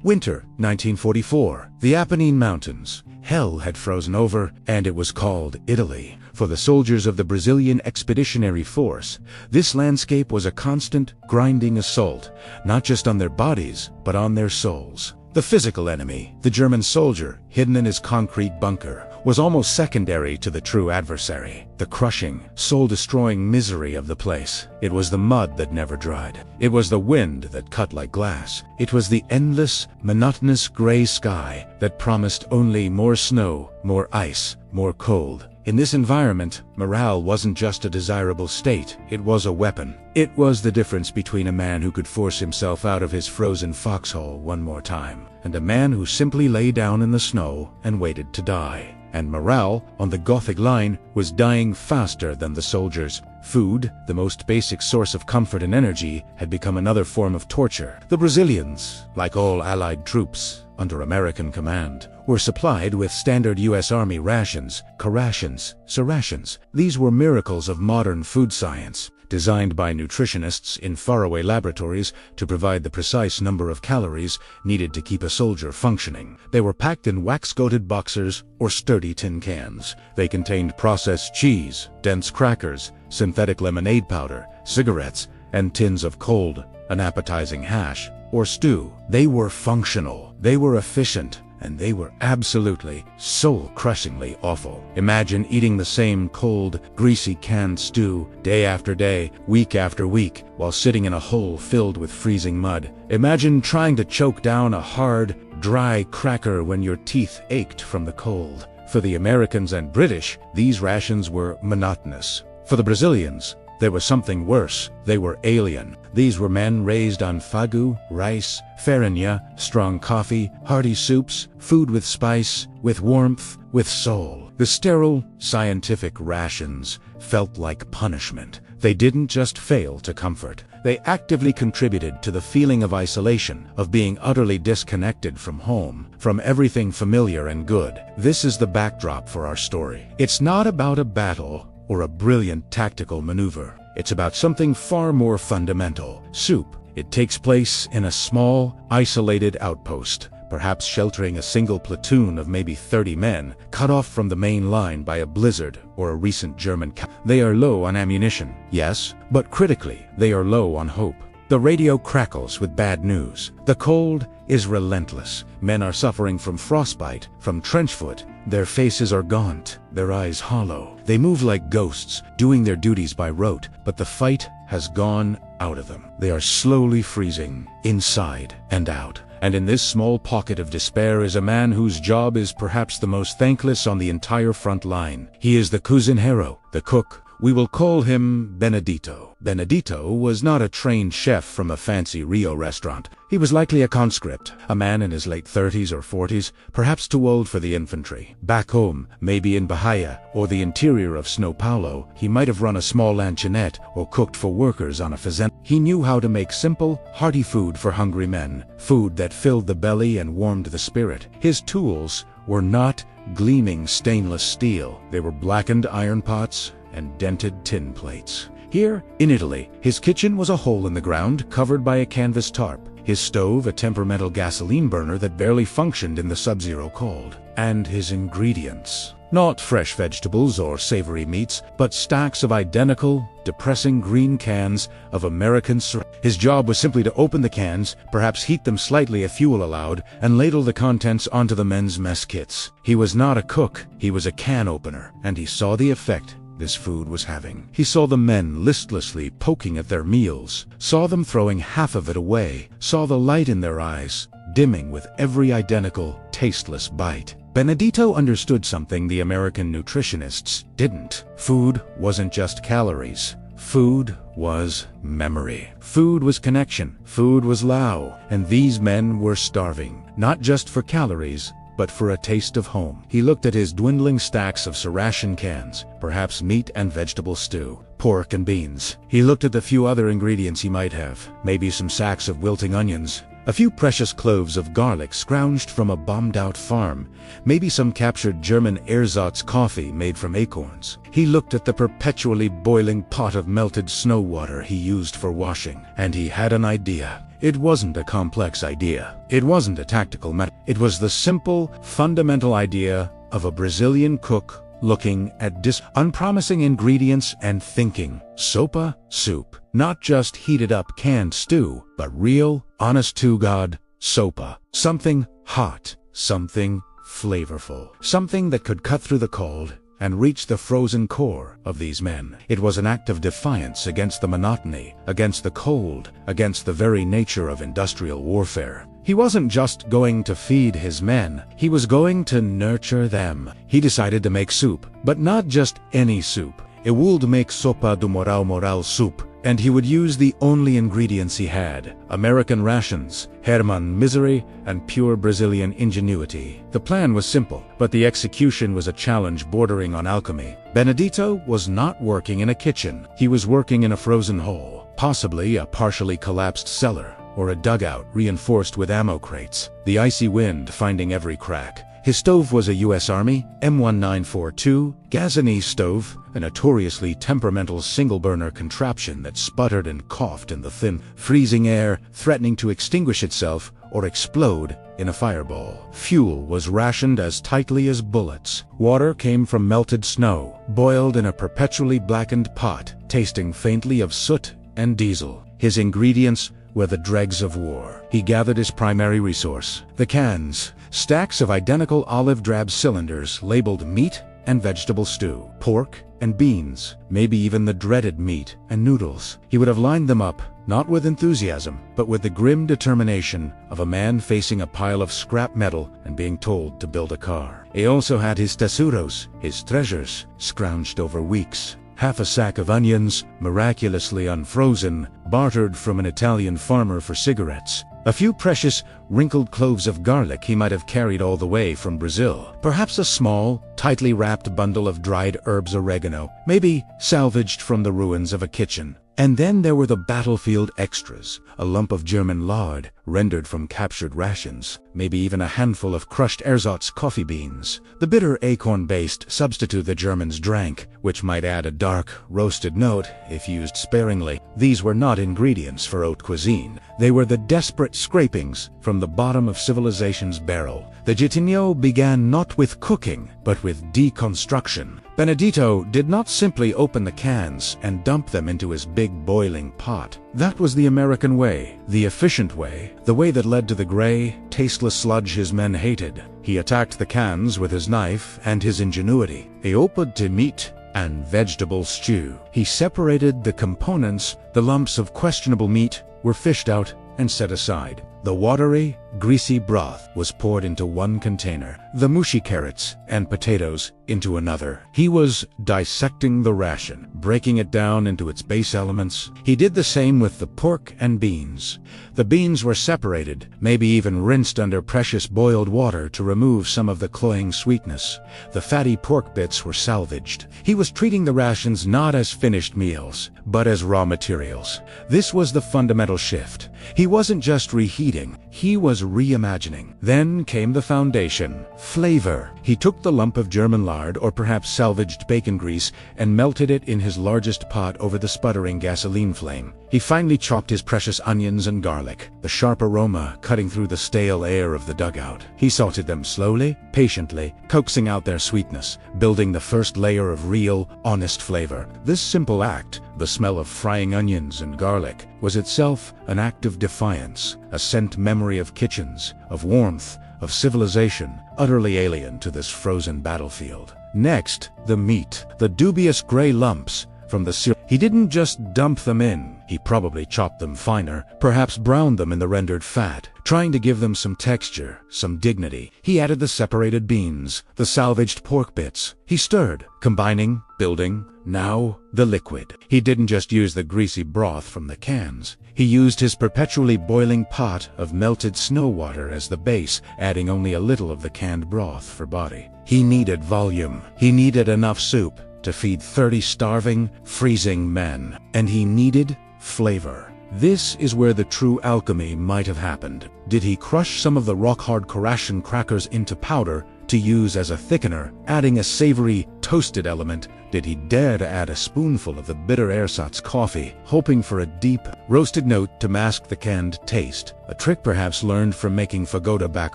Winter, 1944. The Apennine Mountains. Hell had frozen over, and it was called Italy. For the soldiers of the Brazilian Expeditionary Force, this landscape was a constant, grinding assault, not just on their bodies, but on their souls. The physical enemy, the German soldier, hidden in his concrete bunker, was almost secondary to the true adversary. The crushing, soul-destroying misery of the place. It was the mud that never dried. It was the wind that cut like glass. It was the endless, monotonous gray sky that promised only more snow, more ice, more cold. In this environment, morale wasn't just a desirable state, it was a weapon. It was the difference between a man who could force himself out of his frozen foxhole one more time, and a man who simply lay down in the snow and waited to die. And morale, on the Gothic line, was dying faster than the soldiers. Food, the most basic source of comfort and energy, had become another form of torture. The Brazilians, like all Allied troops, under American command, were supplied with standard U.S. Army rations, rations. These were miracles of modern food science, designed by nutritionists in faraway laboratories to provide the precise number of calories needed to keep a soldier functioning. They were packed in wax-coated boxers or sturdy tin cans. They contained processed cheese, dense crackers, synthetic lemonade powder, cigarettes, and tins of cold, unappetizing hash or stew. They were functional, they were efficient, and they were absolutely, soul-crushingly awful. Imagine eating the same cold, greasy canned stew day after day, week after week, while sitting in a hole filled with freezing mud. Imagine trying to choke down a hard, dry cracker when your teeth ached from the cold. For the Americans and British, these rations were monotonous. For the Brazilians, there was something worse. They were alien. These were men raised on fagu, rice, farinha, strong coffee, hearty soups, food with spice, with warmth, with soul. The sterile, scientific rations felt like punishment. They didn't just fail to comfort. They actively contributed to the feeling of isolation, of being utterly disconnected from home, from everything familiar and good. This is the backdrop for our story. It's not about a battle or a brilliant tactical maneuver. It's about something far more fundamental. Soup. It takes place in a small, isolated outpost, perhaps sheltering a single platoon of maybe 30 men, cut off from the main line by a blizzard or a recent German They are low on ammunition, yes, but critically, they are low on hope. The radio crackles with bad news. The cold is relentless. Men are suffering from frostbite, from trench foot. Their faces are gaunt, their eyes hollow. They move like ghosts, doing their duties by rote, but the fight has gone out of them. They are slowly freezing, inside and out. And in this small pocket of despair is a man whose job is perhaps the most thankless on the entire front line. He is the cusinero, the cook. We will call him Benedito. Benedito was not a trained chef from a fancy Rio restaurant. He was likely a conscript, a man in his late 30s or 40s, perhaps too old for the infantry. Back home, maybe in Bahia or the interior of São Paulo, he might have run a small lanchonette or cooked for workers on a fazenda. He knew how to make simple, hearty food for hungry men, food that filled the belly and warmed the spirit. His tools were not gleaming stainless steel. They were blackened iron pots and dented tin plates. Here, in Italy, his kitchen was a hole in the ground covered by a canvas tarp, his stove a temperamental gasoline burner that barely functioned in the sub-zero cold. And his ingredients. Not fresh vegetables or savory meats, but stacks of identical, depressing green cans of American His job was simply to open the cans, perhaps heat them slightly if fuel allowed, and ladle the contents onto the men's mess kits. He was not a cook, he was a can opener, and he saw the effect this food was having. He saw the men listlessly poking at their meals, saw them throwing half of it away, saw the light in their eyes dimming with every identical, tasteless bite. Benedito understood something the American nutritionists didn't. Food wasn't just calories. Food was memory. Food was connection. Food was Lao. And these men were starving, not just for calories, but for a taste of home. He looked at his dwindling stacks of ration cans, perhaps meat and vegetable stew, pork and beans. He looked at the few other ingredients he might have, maybe some sacks of wilting onions, a few precious cloves of garlic scrounged from a bombed-out farm, maybe some captured German ersatz coffee made from acorns. He looked at the perpetually boiling pot of melted snow water he used for washing, and he had an idea. It wasn't a complex idea. It wasn't a tactical matter. It was the simple, fundamental idea of a Brazilian cook looking at unpromising ingredients and thinking, sopa, soup. Not just heated up canned stew, but real, honest-to-God sopa. Something hot, something flavorful, something that could cut through the cold and reach the frozen core of these men. It was an act of defiance against the monotony, against the cold, against the very nature of industrial warfare. He wasn't just going to feed his men, he was going to nurture them. He decided to make soup, but not just any soup. He would make sopa do moral soup, and he would use the only ingredients he had: American rations, Herman misery, and pure Brazilian ingenuity. The plan was simple, but the execution was a challenge bordering on alchemy. Benedito was not working in a kitchen. He was working in a frozen hole, possibly a partially collapsed cellar, or a dugout reinforced with ammo crates, the icy wind finding every crack. His stove was a U.S. Army M1942 Gazini stove, a notoriously temperamental single-burner contraption that sputtered and coughed in the thin, freezing air, threatening to extinguish itself or explode in a fireball. Fuel was rationed as tightly as bullets. Water came from melted snow, boiled in a perpetually blackened pot, tasting faintly of soot and diesel. His ingredients were the dregs of war. He gathered his primary resource, the cans, stacks of identical olive drab cylinders labeled meat and vegetable stew, pork and beans, maybe even the dreaded meat and noodles. He would have lined them up, not with enthusiasm, but with the grim determination of a man facing a pile of scrap metal and being told to build a car. He also had his tesouros, his treasures, scrounged over weeks. Half a sack of onions, miraculously unfrozen, bartered from an Italian farmer for cigarettes. A few precious, wrinkled cloves of garlic he might have carried all the way from Brazil. Perhaps a small, tightly wrapped bundle of dried herbs oregano, maybe salvaged from the ruins of a kitchen. And then there were the battlefield extras, a lump of German lard, rendered from captured rations, maybe even a handful of crushed ersatz coffee beans, the bitter acorn-based substitute the Germans drank, which might add a dark, roasted note if used sparingly. These were not ingredients for haute cuisine. They were the desperate scrapings from the bottom of civilization's barrel. The Gitinho began not with cooking, but with deconstruction. Benedito did not simply open the cans and dump them into his big boiling pot. That was the American way, the efficient way, the way that led to the gray, tasteless sludge his men hated. He attacked the cans with his knife and his ingenuity. He opened to meat and vegetable stew. He separated the components. The lumps of questionable meat were fished out and set aside. The watery, greasy broth was poured into one container, the mushy carrots and potatoes into another. He was dissecting the ration, breaking it down into its base elements. He did the same with the pork and beans. The beans were separated, maybe even rinsed under precious boiled water to remove some of the cloying sweetness. The fatty pork bits were salvaged. He was treating the rations not as finished meals, but as raw materials. This was the fundamental shift. He wasn't just reheating, he was reimagining. Then came the foundation, flavor. He took the lump of German lard, or perhaps salvaged bacon grease, and melted it in his largest pot over the sputtering gasoline flame. He finely chopped his precious onions and garlic, the sharp aroma cutting through the stale air of the dugout. He salted them slowly, patiently, coaxing out their sweetness, building the first layer of real, honest flavor. This simple act, the smell of frying onions and garlic, was itself an act of defiance, a scent memory of kitchens, of warmth, of civilization, utterly alien to this frozen battlefield. Next, the meat, the dubious gray lumps from the syrup. He didn't just dump them in. He probably chopped them finer, perhaps browned them in the rendered fat, trying to give them some texture, some dignity. He added the separated beans, the salvaged pork bits. He stirred, combining, building. Now, the liquid. He didn't just use the greasy broth from the cans. He used his perpetually boiling pot of melted snow water as the base, adding only a little of the canned broth for body. He needed volume. He needed enough soup to feed 30 starving, freezing men. And he needed flavor. This is where the true alchemy might have happened. Did he crush some of the rock-hard Korashan crackers into powder to use as a thickener, adding a savory, toasted element? Did he dare to add a spoonful of the bitter ersatz coffee, hoping for a deep, roasted note to mask the canned taste, a trick perhaps learned from making fagoda back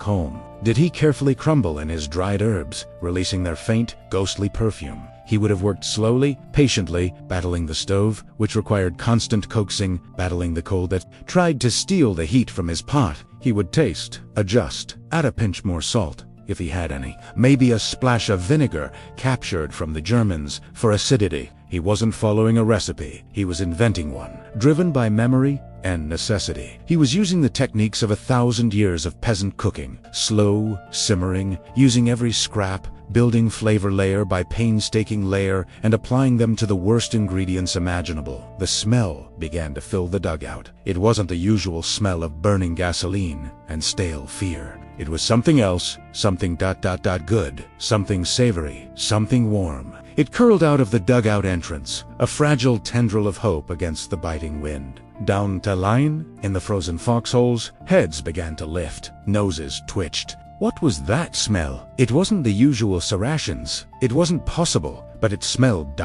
home? Did he carefully crumble in his dried herbs, releasing their faint, ghostly perfume? He would have worked slowly, patiently, battling the stove, which required constant coaxing, battling the cold that tried to steal the heat from his pot. He would taste, adjust, add a pinch more salt, if he had any. Maybe a splash of vinegar, captured from the Germans, for acidity. He wasn't following a recipe, he was inventing one, driven by memory and necessity. He was using the techniques of 1,000 years of peasant cooking, slow, simmering, using every scrap, building flavor layer by painstaking layer, and applying them to the worst ingredients imaginable. The smell began to fill the dugout. It wasn't the usual smell of burning gasoline and stale fear. It was something else, something good, something savory, something warm. It curled out of the dugout entrance, a fragile tendril of hope against the biting wind. Down the line, in the frozen foxholes, heads began to lift, noses twitched. What was that smell? It wasn't the usual Saracens. It wasn't possible, but it smelled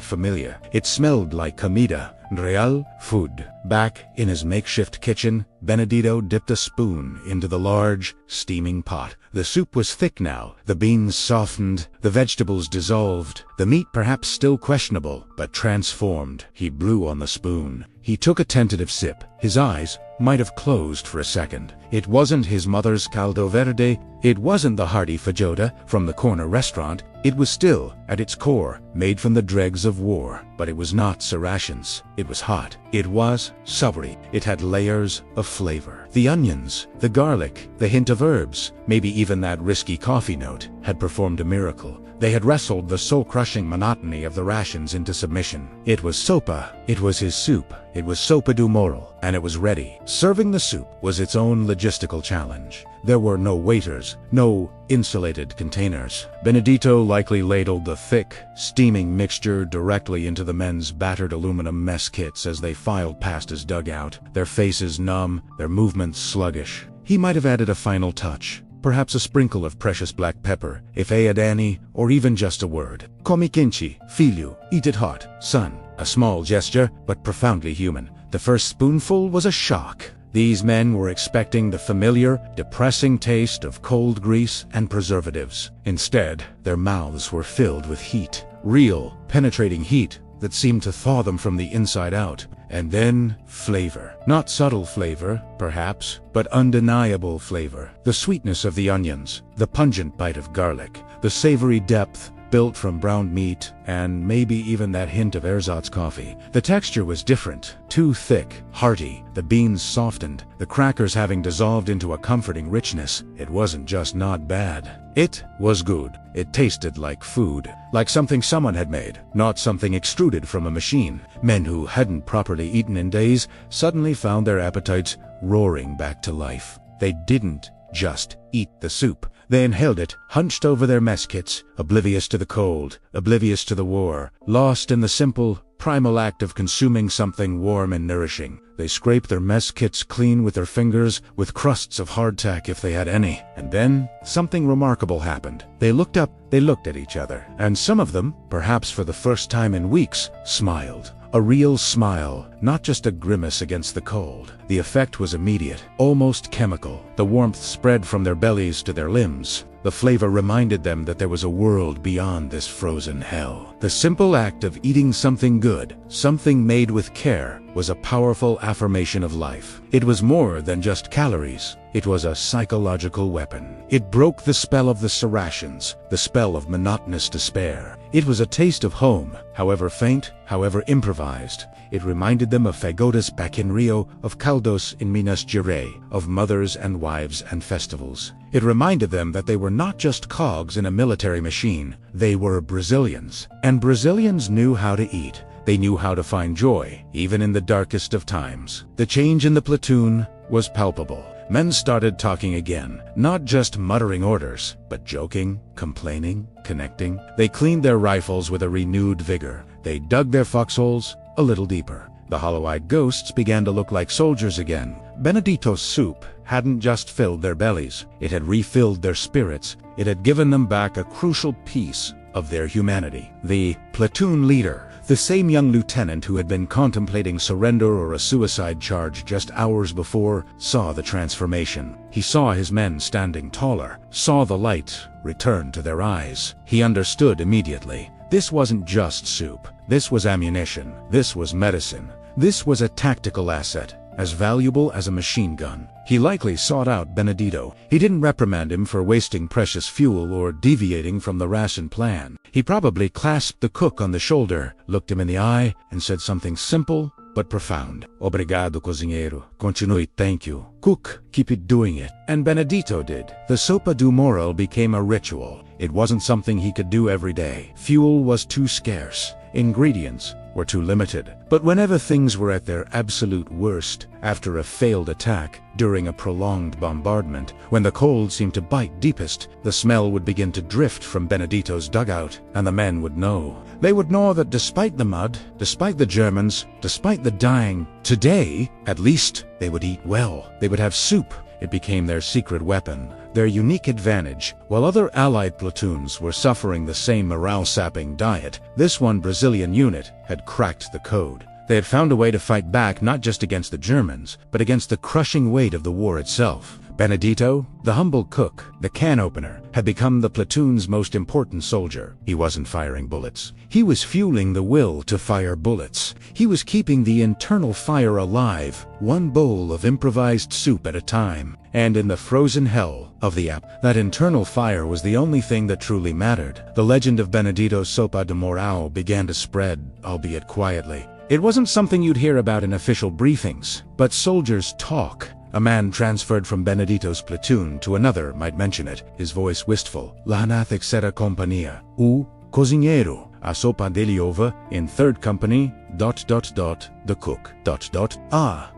familiar. It smelled like comida, real food. Back in his makeshift kitchen, Benedito dipped a spoon into the large, steaming pot. The soup was thick now, the beans softened, the vegetables dissolved, the meat perhaps still questionable, but transformed. He blew on the spoon. He took a tentative sip. His eyes might have closed for a second. It wasn't his mother's caldo verde. It wasn't the hearty fajota from the corner restaurant. It was still, at its core, made from the dregs of war. But it was not Saracens. It was hot. It was savory. It had layers of flavor. The onions, the garlic, the hint of herbs, maybe even that risky coffee note, had performed a miracle. They had wrestled the soul-crushing monotony of the rations into submission. It was sopa. It was his soup. It was sopa do moral, and it was ready. Serving the soup was its own logistical challenge. There were no waiters, no insulated containers. Benedito likely ladled the thick, steaming mixture directly into the men's battered aluminum mess kits as they filed past his dugout, their faces numb, their movements sluggish. He might have added a final touch. Perhaps a sprinkle of precious black pepper, if Adani, or even just a word. Come kinchi, filho, eat it hot, son. A small gesture, but profoundly human. The first spoonful was a shock. These men were expecting the familiar, depressing taste of cold grease and preservatives. Instead, their mouths were filled with heat. Real, penetrating heat that seemed to thaw them from the inside out. And then, flavor. Not subtle flavor, perhaps, but undeniable flavor. The sweetness of the onions, the pungent bite of garlic, the savory depth built from browned meat, and maybe even that hint of ersatz coffee. The texture was different, too thick, hearty, the beans softened, the crackers having dissolved into a comforting richness. It wasn't just not bad. It was good. It tasted like food, like something someone had made, not something extruded from a machine. Men who hadn't properly eaten in days suddenly found their appetites roaring back to life. They didn't just eat the soup. They inhaled it, hunched over their mess kits, oblivious to the cold, oblivious to the war, lost in the simple, primal act of consuming something warm and nourishing. They scraped their mess kits clean with their fingers, with crusts of hardtack if they had any. And then, something remarkable happened. They looked up, they looked at each other, and some of them, perhaps for the first time in weeks, smiled. A real smile, not just a grimace against the cold. The effect was immediate, almost chemical. The warmth spread from their bellies to their limbs. The flavor reminded them that there was a world beyond this frozen hell. The simple act of eating something good, something made with care, was a powerful affirmation of life. It was more than just calories. It was a psychological weapon. It broke the spell of the Saracens, the spell of monotonous despair. It was a taste of home, however faint, however improvised. It reminded them of fagotas back in Rio, of caldos in Minas Gerais, of mothers and wives and festivals. It reminded them that they were not just cogs in a military machine. They were Brazilians. And Brazilians knew how to eat. They knew how to find joy, even in the darkest of times. The change in the platoon was palpable. Men started talking again, not just muttering orders, but joking, complaining, connecting. They cleaned their rifles with a renewed vigor. They dug their foxholes a little deeper. The hollow-eyed ghosts began to look like soldiers again. Benedito's soup hadn't just filled their bellies, it had refilled their spirits. It had given them back a crucial piece of their humanity. The platoon leader, the same young lieutenant who had been contemplating surrender or a suicide charge just hours before, saw the transformation. He saw his men standing taller, saw the light return to their eyes. He understood immediately. This wasn't just soup. This was ammunition. This was medicine. This was a tactical asset, as valuable as a machine gun. He likely sought out Benedito. He didn't reprimand him for wasting precious fuel or deviating from the ration plan. He probably clasped the cook on the shoulder, looked him in the eye, and said something simple but profound. Obrigado, cozinheiro. Continue, thank you. Cook, keep it doing it. And Benedito did. The sopa do moral became a ritual. It wasn't something he could do every day. Fuel was too scarce. Ingredients were too limited. But whenever things were at their absolute worst, after a failed attack, during a prolonged bombardment, when the cold seemed to bite deepest, the smell would begin to drift from Benedito's dugout, and the men would know. They would know that despite the mud, despite the Germans, despite the dying, today, at least, they would eat well. They would have soup. It became their secret weapon, their unique advantage. While other Allied platoons were suffering the same morale-sapping diet, this one Brazilian unit had cracked the code. They had found a way to fight back not just against the Germans, but against the crushing weight of the war itself. Benedito, the humble cook, the can opener, had become the platoon's most important soldier. He wasn't firing bullets. He was fueling the will to fire bullets. He was keeping the internal fire alive, one bowl of improvised soup at a time. And in the frozen hell of the app, that internal fire was the only thing that truly mattered. The legend of Benedito's sopa de morale began to spread, albeit quietly. It wasn't something you'd hear about in official briefings, but soldiers talk. A man transferred from Benedito's platoon to another might mention it, his voice wistful. La terceira companhia. O cozinheiro. A sopa dele ova in third company, ... the cook, ...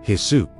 his soup, ...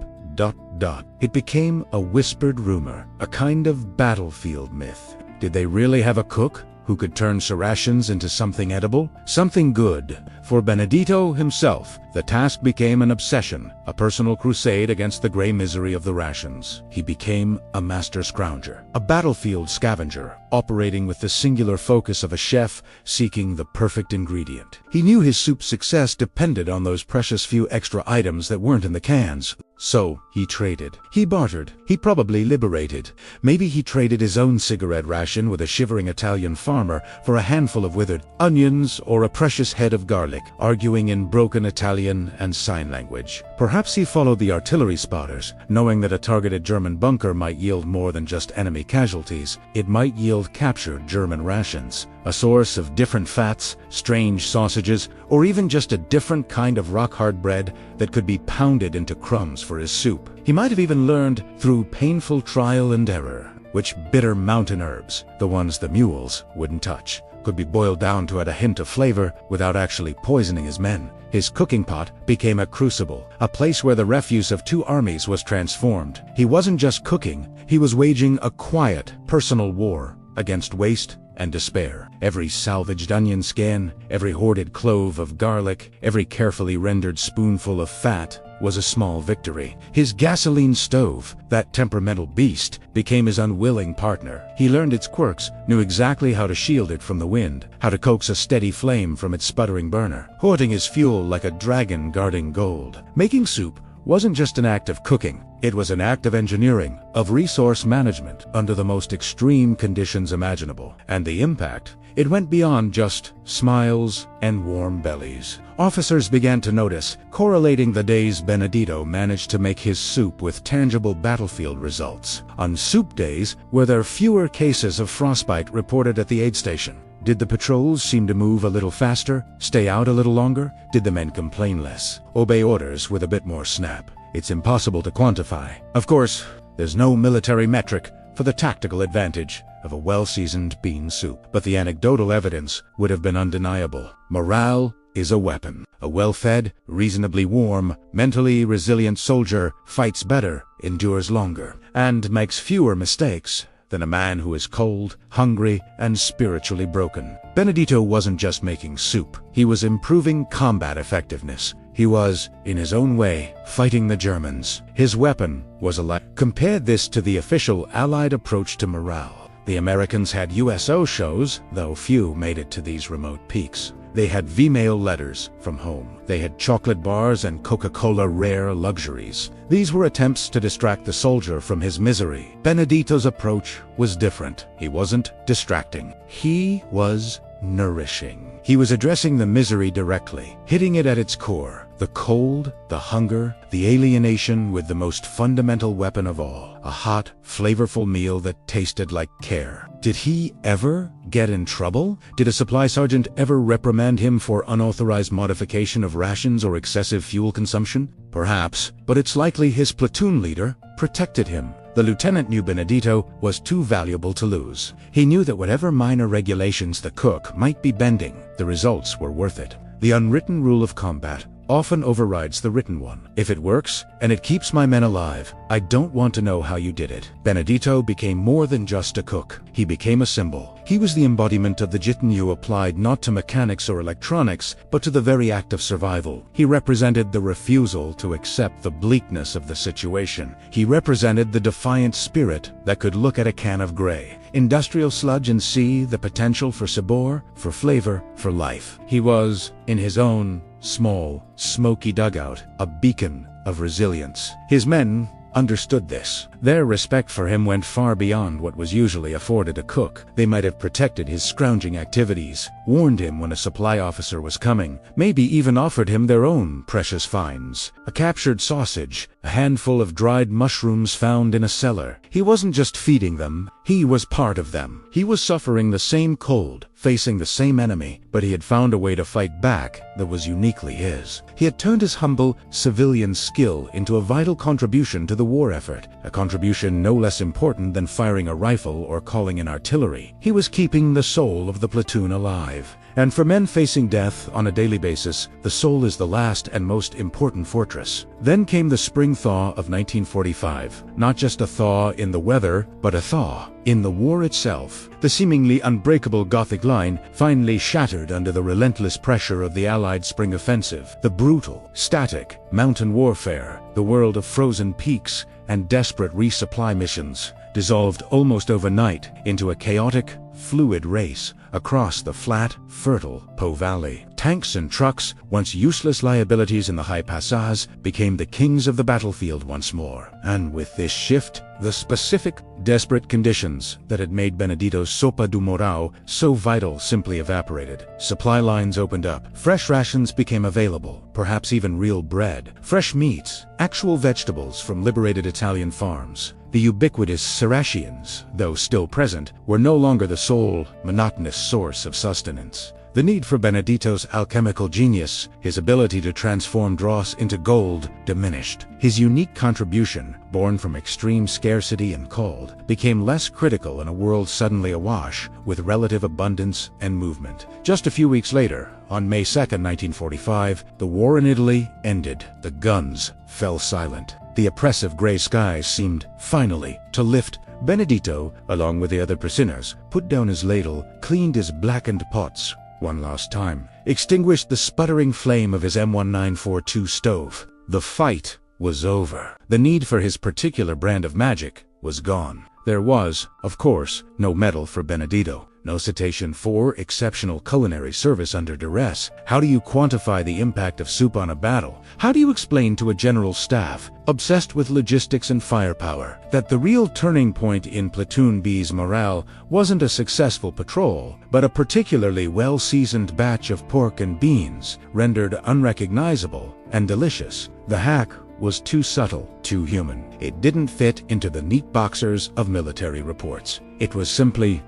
It became a whispered rumor, a kind of battlefield myth. Did they really have a cook who could turn rations into something edible, something good? For Benedito himself, the task became an obsession, a personal crusade against the gray misery of the rations. He became a master scrounger, a battlefield scavenger, operating with the singular focus of a chef seeking the perfect ingredient. He knew his soup's success depended on those precious few extra items that weren't in the cans. So he traded. He bartered. He probably liberated. Maybe he traded his own cigarette ration with a shivering Italian farmer for a handful of withered onions or a precious head of garlic, arguing in broken Italian and sign language. Perhaps he followed the artillery spotters, knowing that a targeted German bunker might yield more than just enemy casualties. It might yield captured German rations, a source of different fats, strange sausages, or even just a different kind of rock-hard bread that could be pounded into crumbs for his soup. He might have even learned, through painful trial and error, which bitter mountain herbs, the ones the mules wouldn't touch, could be boiled down to add a hint of flavor without actually poisoning his men. His cooking pot became a crucible, a place where the refuse of two armies was transformed. He wasn't just cooking, he was waging a quiet, personal war against waste and despair. Every salvaged onion skin, every hoarded clove of garlic, every carefully rendered spoonful of fat was a small victory. His gasoline stove, that temperamental beast, became his unwilling partner. He learned its quirks, knew exactly how to shield it from the wind, how to coax a steady flame from its sputtering burner, hoarding his fuel like a dragon guarding gold. Making soup wasn't just an act of cooking, it was an act of engineering, of resource management under the most extreme conditions imaginable. And the impact, it went beyond just smiles and warm bellies. Officers began to notice, correlating the days Benedito managed to make his soup with tangible battlefield results. On soup days, were there fewer cases of frostbite reported at the aid station? Did the patrols seem to move a little faster, stay out a little longer? Did the men complain less, obey orders with a bit more snap? It's impossible to quantify. Of course, there's no military metric for the tactical advantage of a well-seasoned bean soup, but the anecdotal evidence would have been undeniable. Morale is a weapon. A well-fed, reasonably warm, mentally resilient soldier fights better, endures longer, and makes fewer mistakes than a man who is cold, hungry, and spiritually broken. Benedito wasn't just making soup. He was improving combat effectiveness. He was, in his own way, fighting the Germans. His weapon was a light. Compare this to the official Allied approach to morale. The Americans had USO shows, though few made it to these remote peaks. They had V-mail letters from home. They had chocolate bars and Coca-Cola rare luxuries. These were attempts to distract the soldier from his misery. Benedito's approach was different. He wasn't distracting. He was nourishing. He was addressing the misery directly, hitting it at its core. The cold, the hunger, the alienation with the most fundamental weapon of all. A hot, flavorful meal that tasted like care. Did he ever get in trouble? Did a supply sergeant ever reprimand him for unauthorized modification of rations or excessive fuel consumption? Perhaps, but it's likely his platoon leader protected him. The lieutenant knew Benedito was too valuable to lose. He knew that whatever minor regulations the cook might be bending, the results were worth it. The unwritten rule of combat often overrides the written one. If it works, and it keeps my men alive, I don't want to know how you did it. Benedito became more than just a cook. He became a symbol. He was the embodiment of the jitnyu applied not to mechanics or electronics, but to the very act of survival. He represented the refusal to accept the bleakness of the situation. He represented the defiant spirit that could look at a can of gray, industrial sludge and see the potential for sabor, for flavor, for life. He was, in his own small, smoky dugout, a beacon of resilience. His men understood this. Their respect for him went far beyond what was usually afforded a cook. They might have protected his scrounging activities, warned him when a supply officer was coming, maybe even offered him their own precious finds. A captured sausage, a handful of dried mushrooms found in a cellar. He wasn't just feeding them, he was part of them. He was suffering the same cold, facing the same enemy, but he had found a way to fight back that was uniquely his. He had turned his humble, civilian skill into a vital contribution to the war effort, a contribution no less important than firing a rifle or calling in artillery. He was keeping the soul of the platoon alive. And for men facing death on a daily basis, the soul is the last and most important fortress. Then came the spring thaw of 1945. Not just a thaw in the weather, but a thaw in the war itself. The seemingly unbreakable Gothic line finally shattered under the relentless pressure of the Allied spring offensive. The brutal, static, mountain warfare, the world of frozen peaks and desperate resupply missions, dissolved almost overnight into a chaotic, fluid race across the flat, fertile Po Valley. Tanks and trucks, once useless liabilities in the high passages, became the kings of the battlefield once more. And with this shift, the specific, desperate conditions that had made Benedito's sopa do morao so vital simply evaporated. Supply lines opened up. Fresh rations became available, perhaps even real bread. Fresh meats, actual vegetables from liberated Italian farms. The ubiquitous Serratians, though still present, were no longer the sole, monotonous source of sustenance. The need for Benedito's alchemical genius, his ability to transform dross into gold, diminished. His unique contribution, born from extreme scarcity and cold, became less critical in a world suddenly awash with relative abundance and movement. Just a few weeks later, on May 2nd, 1945, the war in Italy ended. The guns fell silent. The oppressive gray skies seemed, finally, to lift. Benedito, along with the other prisoners, put down his ladle, cleaned his blackened pots one last time, extinguished the sputtering flame of his M1942 stove. The fight was over. The need for his particular brand of magic was gone. There was, of course, no medal for Benedito, no citation for exceptional culinary service under duress. How do you quantify the impact of soup on a battle? How do you explain to a general staff, obsessed with logistics and firepower, that the real turning point in Platoon B's morale wasn't a successful patrol, but a particularly well-seasoned batch of pork and beans, rendered unrecognizable and delicious? The hack was too subtle, too human. It didn't fit into the neat boxers of military reports. It was simply ...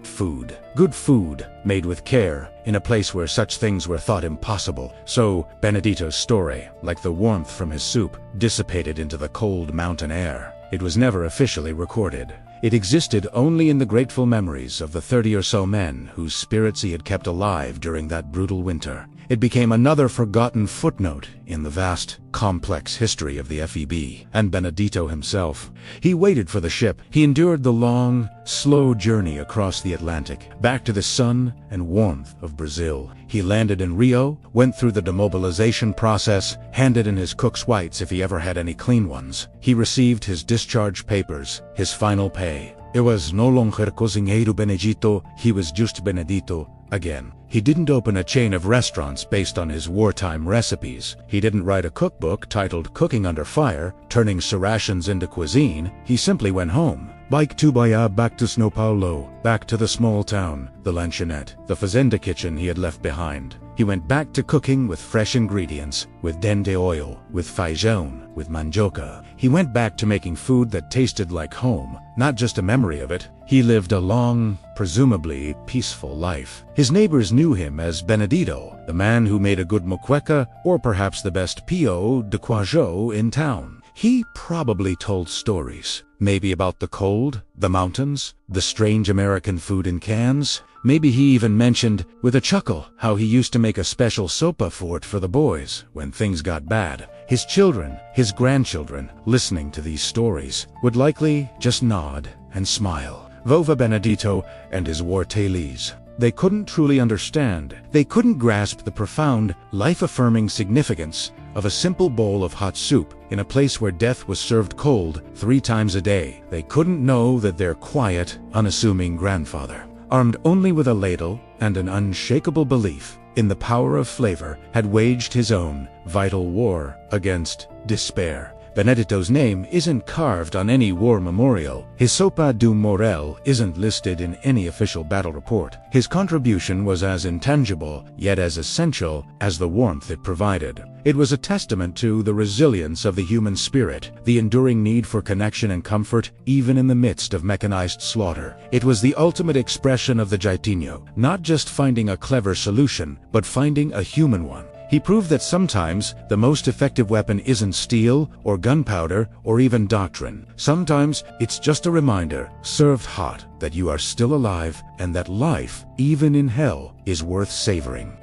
food. Good food, made with care, in a place where such things were thought impossible. So, Benedito's story, like the warmth from his soup, dissipated into the cold mountain air. It was never officially recorded. It existed only in the grateful memories of the 30 or so men whose spirits he had kept alive during that brutal winter. It became another forgotten footnote in the vast, complex history of the FEB and Benedito himself. He waited for the ship. He endured the long, slow journey across the Atlantic, back to the sun and warmth of Brazil. He landed in Rio, went through the demobilization process, handed in his cook's whites if he ever had any clean ones. He received his discharge papers, his final pay. It was no longer Cozinheiro Benedito, he was just Benedito again. He didn't open a chain of restaurants based on his wartime recipes. He didn't write a cookbook titled Cooking Under Fire, turning rations into cuisine. He simply went home. Back to Bahia, back to São Paulo, back to the small town, the lanchonette, the fazenda kitchen he had left behind. He went back to cooking with fresh ingredients, with dente oil, with feijão, with mandioca. He went back to making food that tasted like home, not just a memory of it. He lived a long, presumably peaceful life. His neighbors knew him as Benedito, the man who made a good moqueca, or perhaps the best pio de queijo in town. He probably told stories, maybe about the cold, the mountains, the strange American food in cans. Maybe he even mentioned, with a chuckle, how he used to make a special sopa for it for the boys when things got bad. His children, his grandchildren, listening to these stories, would likely just nod and smile. Vova Benedito and his war tales. They couldn't truly understand. They couldn't grasp the profound, life-affirming significance of a simple bowl of hot soup in a place where death was served cold 3 times a day. They couldn't know that their quiet, unassuming grandfather, armed only with a ladle and an unshakable belief in the power of flavor, had waged his own vital war against despair. Benedito's name isn't carved on any war memorial. His Sopa do Morel isn't listed in any official battle report. His contribution was as intangible, yet as essential, as the warmth it provided. It was a testament to the resilience of the human spirit, the enduring need for connection and comfort, even in the midst of mechanized slaughter. It was the ultimate expression of the Jaitinho, not just finding a clever solution, but finding a human one. He proved that sometimes the most effective weapon isn't steel or gunpowder or even doctrine. Sometimes it's just a reminder, served hot, that you are still alive and that life, even in hell, is worth savoring.